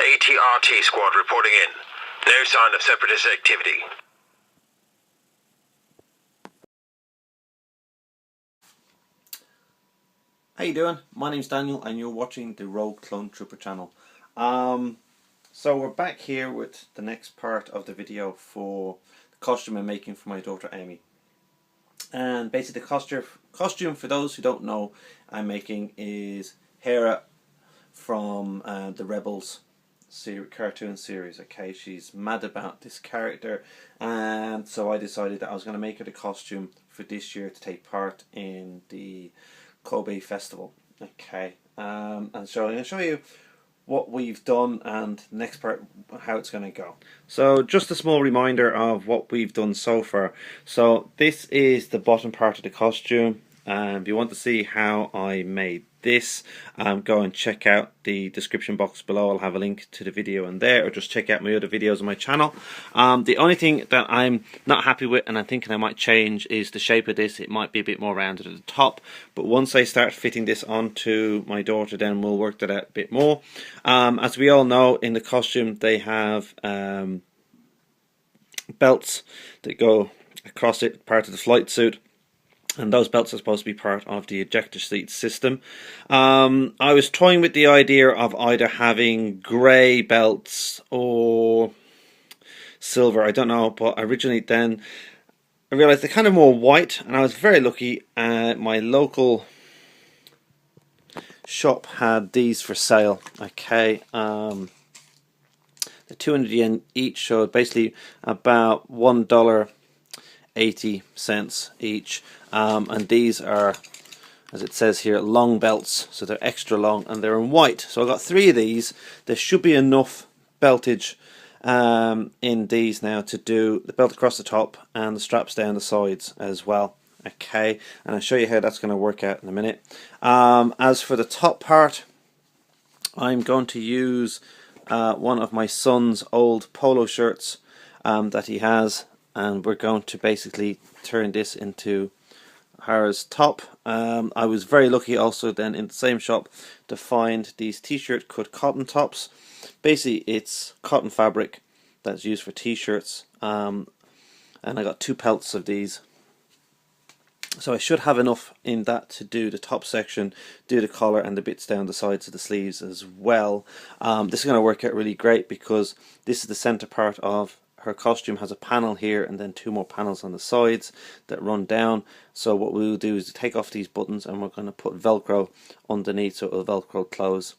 ATRT squad reporting in. No sign of separatist activity. How you doing? My name's Daniel and you're watching the Rogue Clone Trooper channel. So we're back here with the next part of the video for the costume I'm making for my daughter Amy. And basically the costume for those who don't know I'm making is Hera from the Rebels cartoon series. Okay, she's mad about this character, and so I decided that I was going to make her the costume for this year to take part in the Kobe festival. Okay, and so I'm going to show you what we've done and the next part how it's going to go. So just a small reminder of what we've done so far. So this is the bottom part of the costume, and if you want to see how I made this, go and check out the description box below. I'll have a link to the video in there, or just check out my other videos on my channel. The only thing that I'm not happy with and I'm thinking I might change is the shape of this. It might be a bit more rounded at the top, but once I start fitting this onto my daughter, then we'll work that out a bit more. As we all know, in the costume they have belts that go across it, part of the flight suit. And those belts are supposed to be part of the ejector seat system. I was toying with the idea of either having grey belts or silver, I don't know, but originally then I realised they're kind of more white, and I was very lucky. My local shop had these for sale. Okay, the 200 yen each, so basically about $1.80 each. And these are, as it says here, long belts, so they're extra long and they're in white. So I got 3 of these. There should be enough beltage in these now to do the belt across the top and the straps down the sides as well. Okay, and I'll show you how that's going to work out in a minute. As for the top part, I'm going to use one of my son's old polo shirts that he has, and we're going to basically turn this into Hera's top. I was very lucky also then in the same shop to find these t-shirt cut cotton tops. Basically it's cotton fabric that's used for t-shirts, and I got 2 pelts of these, so I should have enough in that to do the top section, do the collar and the bits down the sides of the sleeves as well. This is going to work out really great because this is the center part of her costume. Has a panel here and then 2 more panels on the sides that run down. So what we'll do is take off these buttons and we're going to put Velcro underneath, so it'll Velcro close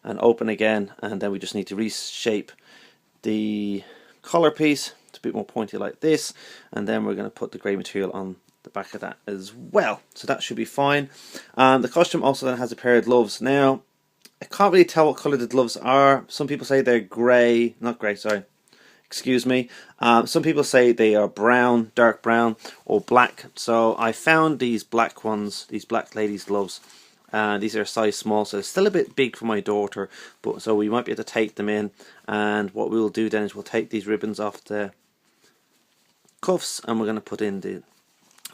and open again, and then we just need to reshape the collar piece. It's a bit more pointy like this, and then we're going to put the grey material on the back of that as well, so that should be fine. The costume also then has a pair of gloves. Now I can't really tell what colour the gloves are. Some people say they're grey, not grey, sorry, excuse me. Some people say they are brown, dark brown or black. So I found these black ones, these black ladies gloves. These are a size small, so they're still a bit big for my daughter, but so we might be able to take them in. And what we'll do then is we'll take these ribbons off the cuffs and we're going to put in the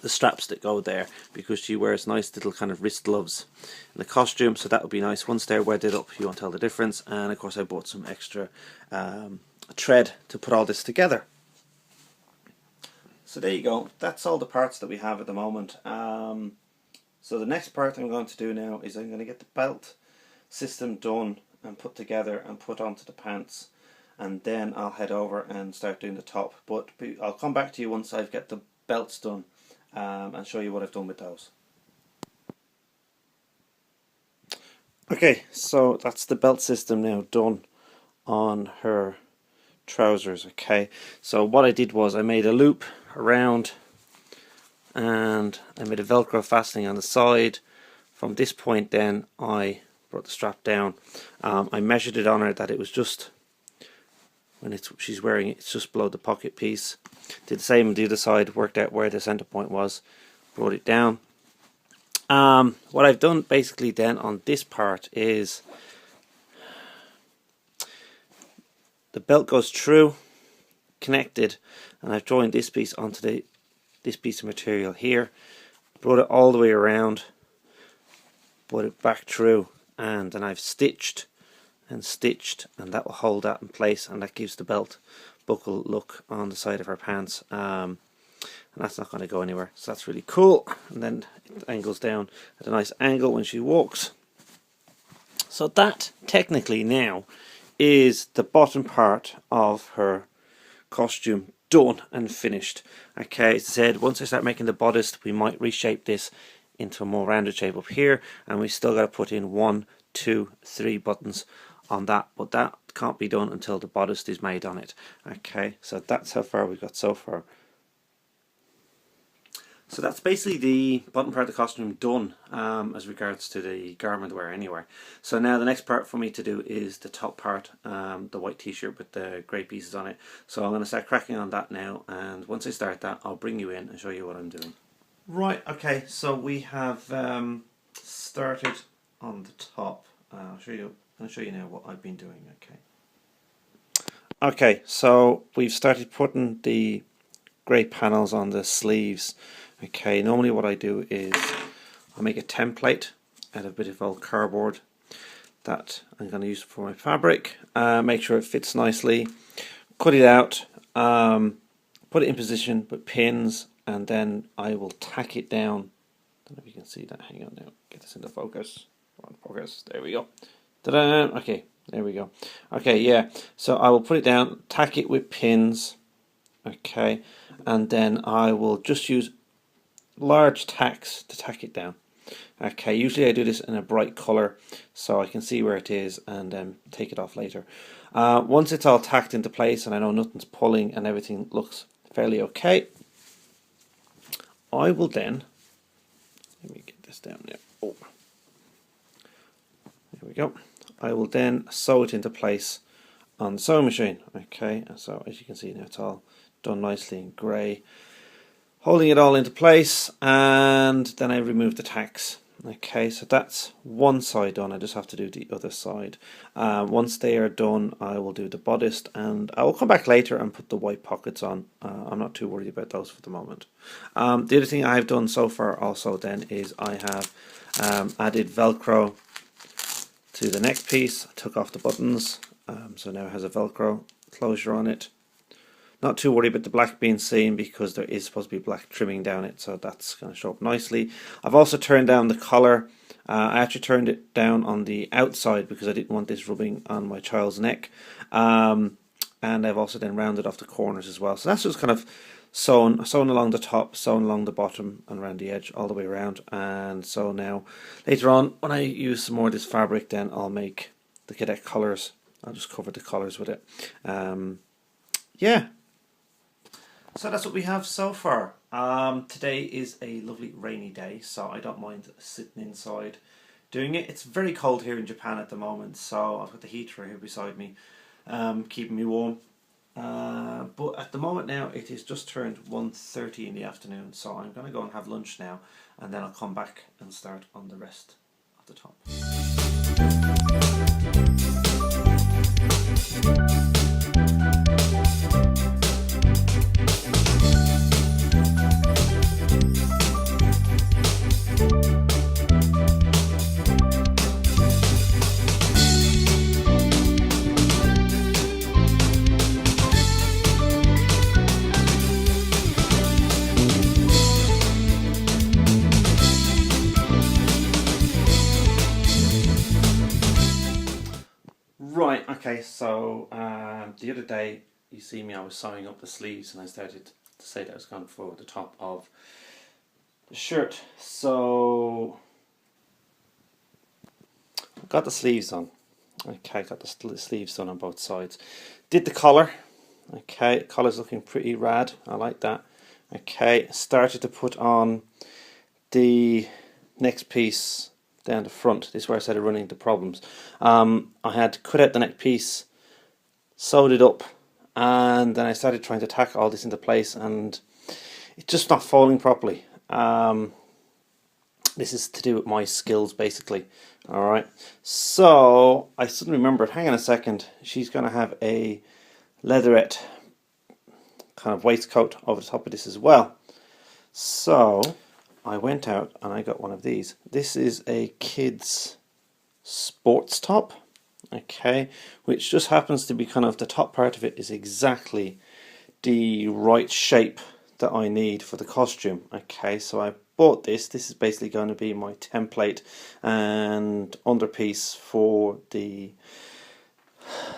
straps that go there, because she wears nice little kind of wrist gloves in the costume, so that would be nice. Once they're wedded up you won't tell the difference. And of course I bought some extra thread to put all this together. So there you go, that's all the parts that we have at the moment. So the next part I'm going to do now is I'm going to get the belt system done and put together and put onto the pants, and then I'll head over and start doing the top. But I'll come back to you once I've got the belts done and show you what I've done with those. Okay, so that's the belt system now done on her trousers. Okay, so what I did was I made a loop around and I made a Velcro fastening on the side. From this point then I brought the strap down. I measured it on her that it was just, when she's wearing it, it's just below the pocket piece. Did the same on the other side, worked out where the center point was, brought it down. What I've done basically then on this part is the belt goes through, connected, and I've joined this piece onto this piece of material here, brought it all the way around, put it back through, and then I've stitched and stitched, and that will hold that in place, and that gives the belt buckle look on the side of her pants, and that's not going to go anywhere, so that's really cool. And then it angles down at a nice angle when she walks. So that technically now is the bottom part of her costume done and finished. Okay, as I said, once I start making the bodice, we might reshape this into a more rounded shape up here, and we still got to put in 1, 2, 3 buttons on that, but that can't be done until the bodice is made on it. Okay, so that's how far we've got so far. So that's basically the bottom part of the costume done, as regards to the garment wear anyway. So now the next part for me to do is the top part, the white t-shirt with the grey pieces on it. So I'm going to start cracking on that now, and once I start that, I'll bring you in and show you what I'm doing. Right, okay, so we have started on the top. I'll show you now what I've been doing. Okay, so we've started putting the grey panels on the sleeves. Okay, normally what I do is I make a template out of a bit of old cardboard that I'm going to use for my fabric. Make sure it fits nicely, cut it out, put it in position, put pins, and then I will tack it down. I don't know if you can see that. Hang on now, get this into focus. On focus. There we go. Ta-da! Okay, there we go. Okay, yeah. So I will put it down, tack it with pins. Okay, and then I will just use large tacks to tack it down. Okay, usually I do this in a bright colour so I can see where it is and take it off later. Once it's all tacked into place and I know nothing's pulling and everything looks fairly okay, I will then, let me get this down there. Oh, there we go. I will then sew it into place on the sewing machine. Okay, so as you can see now, it's all done nicely in grey. Holding it all into place, and then I remove the tacks. Okay, so that's one side done. I just have to do the other side. Once they are done, I will do the bodice, and I will come back later and put the white pockets on. I'm not too worried about those for the moment. The other thing I've done so far also then is I have added Velcro to the neck piece. I took off the buttons, so now it has a Velcro closure on it. Not too worried about the black being seen because there is supposed to be black trimming down it, so that's going to show up nicely. I've also turned down the collar. I actually turned it down on the outside because I didn't want this rubbing on my child's neck. And I've also then rounded off the corners as well. So that's just kind of sewn along the top, sewn along the bottom and around the edge all the way around. And so now later on when I use some more of this fabric, then I'll make the cadet collars. I'll just cover the collars with it. Yeah. So that's what we have so far. Today is a lovely rainy day, so I don't mind sitting inside doing it. It's very cold here in Japan at the moment, so I've got the heater here beside me, keeping me warm. But at the moment now, it is just turned 1:30 in the afternoon, so I'm going to go and have lunch now, and then I'll come back and start on the rest of the top. Right, okay, so the other day you see me, I was sewing up the sleeves and I started to say that I was going for the top of the shirt. So I got the sleeves on. Okay, got the sleeves done on both sides. Did the collar. Okay, collar's looking pretty rad. I like that. Okay, started to put on the next piece down the front. This is where I started running into problems. I had cut out the neck piece, sewed it up, and then I started trying to tack all this into place, and it's just not folding properly. This is to do with my skills, basically. Alright, so I suddenly remembered, hang on a second, she's going to have a leatherette kind of waistcoat over the top of this as well. So I went out and I got one of these. This is a kid's sports top. okay, which just happens to be kind of the top part of it is exactly the right shape that I need for the costume. Okay, so I bought this. This is basically going to be my template and underpiece for the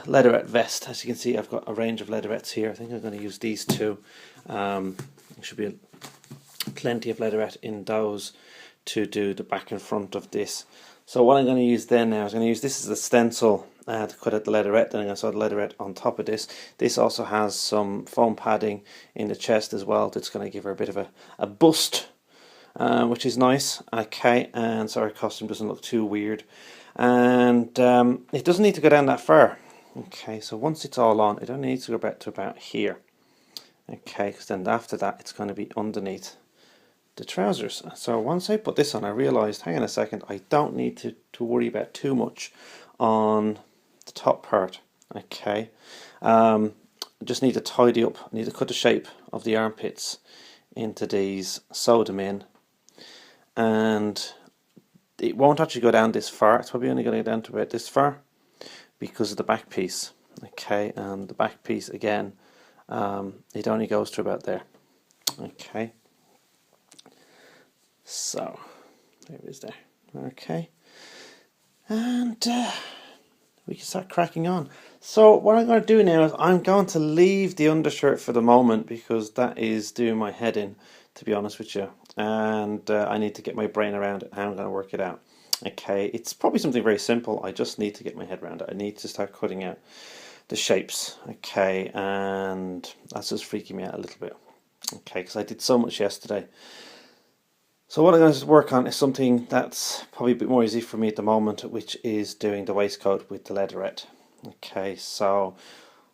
leatherette vest. As you can see, I've got a range of leatherettes here. I think I'm going to use these two. There should be plenty of leatherette in those to do the back and front of this. So what I'm going to use then now is going to use this as a stencil to cut out the leatherette. Then I'm going to sew the leatherette on top of this. This also has some foam padding in the chest as well. That's going to give her a bit of a bust, which is nice. Okay, and so her costume doesn't look too weird. And it doesn't need to go down that far. Okay, so once it's all on, it only needs to go back to about here. Okay, because then after that it's going to be underneath the trousers. So once I put this on, I realized, hang on a second, I don't need to worry about too much on the top part. Okay, I just need to tidy up. I need to cut the shape of the armpits into these, sew them in, and it won't actually go down this far. It's probably only going to go down to about this far because of the back piece. Okay, and the back piece again, it only goes to about there. Okay, so there it is there. Okay, and we can start cracking on. So what I'm going to do now is I'm going to leave the undershirt for the moment because that is doing my head in, to be honest with you, and I need to get my brain around it, how I'm going to work it out. Okay, it's probably something very simple. I just need to get my head around it. I need to start cutting out the shapes. Okay, and that's just freaking me out a little bit. Okay, because I did so much yesterday. So what I'm going to work on is something that's probably a bit more easy for me at the moment, which is doing the waistcoat with the leatherette. Okay, so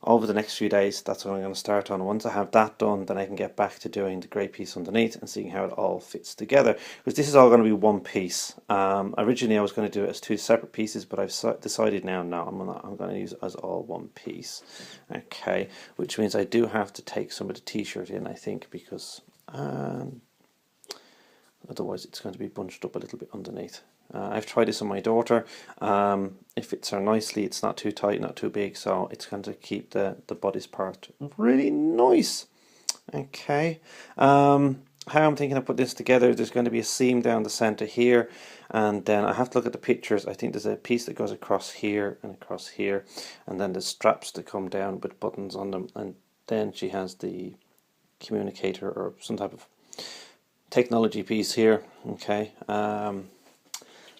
over the next few days, that's what I'm going to start on. Once I have that done, then I can get back to doing the grey piece underneath and seeing how it all fits together. Because this is all going to be one piece. Originally I was going to do it as two separate pieces, but I've decided now, no, I'm going to use it as all one piece. Okay, which means I do have to take some of the t-shirt in, I think, because otherwise it's going to be bunched up a little bit underneath. I've tried this on my daughter. It fits her nicely. It's not too tight, not too big, so it's going to keep the bodice part really nice. Okay. How I'm thinking of put this together, there's going to be a seam down the center here, and then I have to look at the pictures. I think there's a piece that goes across here and across here, and then the straps that come down with buttons on them, and then she has the communicator or some type of technology piece here. Okay.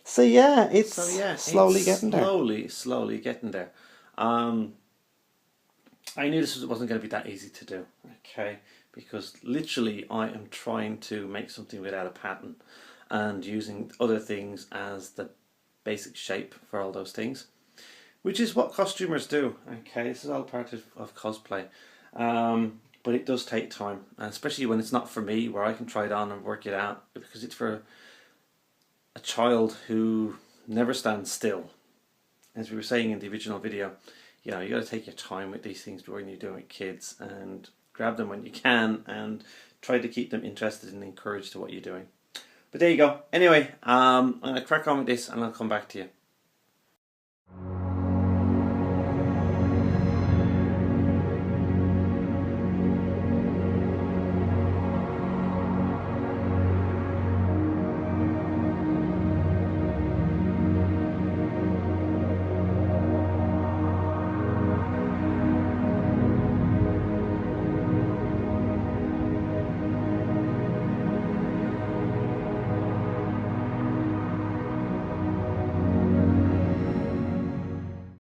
So yeah, it's slowly getting there. Slowly getting there. I knew this wasn't going to be that easy to do. Okay, because literally I am trying to make something without a pattern and using other things as the basic shape for all those things, which is what costumers do. Okay, this is all part of cosplay. But it does take time, and especially when it's not for me, where I can try it on and work it out, because it's for a child who never stands still. As we were saying in the original video, you know, you got to take your time with these things when you're doing it with kids, and grab them when you can, and try to keep them interested and encouraged to what you're doing. But there you go. Anyway, I'm going to crack on with this, and I'll come back to you.